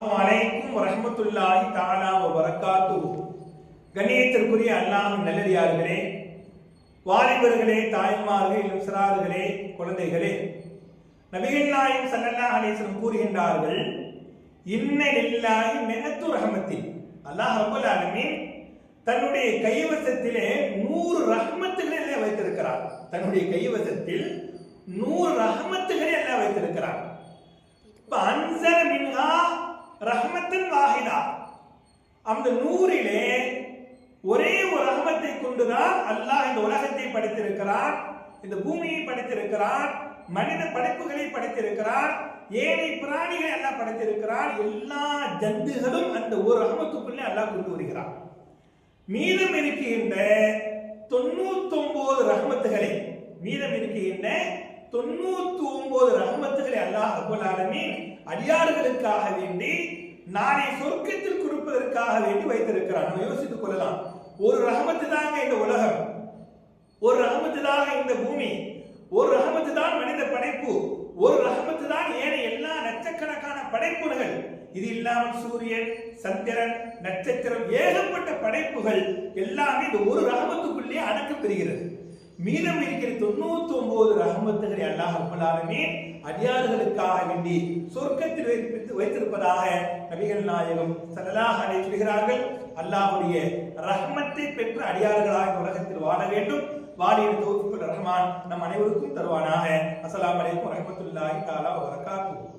அலைக்கும் வரஹ்மத்துல்லாஹி தஆலா வ பரக்காத்துஹு. கண்ணியத்திற்குரிய அல்லாஹ்வின் நல்லடியார்களே, வாலிபர்களே, தாய்மார்களே, இளம்சிறார்களே, குழந்தைகளே, நபிகள் நாயகம் ஸல்லல்லாஹு அலைஹி வஸல்லம் கூறுகின்றார்கள், இன்ன லில்லாஹி மிஅத்து ரஹ்மத்தின். அல்லாஹ் ரப்பல் ஆலமீன் தன்னுடைய கைவசத்திலே 100 ரஹ்மத்துகளை வைத்திருக்கிறார். தன்னுடைய கைவசத்தில் 100 ரஹ்மத்துகளை எல்லாம் வைத்திருக்கிறார். அன்ஸல மின்ஹா ரஹ்மத்தன் வாஹிதா. அந்த 100லே ஒரே ஒரு ரஹ்மத்தை கொண்டுதான் அல்லாஹ் இந்த உலகத்தை படைத்திருக்கிறார், இந்த பூமியை படைத்திருக்கிறார், மனித படைப்புகளை படைத்திருக்கிறார், ஏழை பிராணிகளை எல்லாம் படைத்திருக்கிறார். எல்லா ஜந்துகளும் அந்த ஒரு ரஹ்மத்துக்குள்ளே அல்லாஹ் கொண்டு வருகிறார். மீதம் இருக்கின்ற 99 ரஹ்மத்துகளை அல்லாஹ் ரப்பல் ஆலமீன் அடியார்களுக்காக வேண்டி நாளை சொர்க்கத்தில் கொடுப்பதற்காக வேண்டி வைத்திருக்கிறார். நம்ம யோசித்துக் கொள்ளலாம். ஒரு ரஹமத்து தாங்க இந்த உலகம், ஒரு ரஹமத்து தான் இந்த பூமி, ஒரு ரஹமத்து தான் மனித படைப்பு, ஒரு ரஹமத்து தான் ஏனைய எல்லா லட்சக்கணக்கான படைப்புகள். இது இல்லாமல் சூரியன், சந்திரன், நட்சத்திரம், ஏகப்பட்ட படைப்புகள் எல்லாமே இந்த ஒரு ரஹமத்துக்குள்ளே அடக்கம் பெறுகிறது. மீதம் இருக்கிற 99 ரஹமத்துகளை அல்லாஹ் ரப்பல் ஆலமீன் அடியார்களுக்காக வேண்டி சொர்க்கத்தில் வைத்திருப்பதாக நபிகள் நாயகம் ஸல்லல்லாஹு அலைஹி சொல்கிறார்கள். அல்லாஹ்வுடைய ரஹ்மத்தை பெற்ற அடியார்களாக உலகத்தில் வாழ வேண்டும். வாலிய தௌஃபீக் ரஹ்மான் நம் அனைவருக்கும் தருவானாக. அஸ்ஸலாமு அலைக்கும் வரஹ்மத்துல்லாஹி தஆலா வ பரக்காத்துஹு.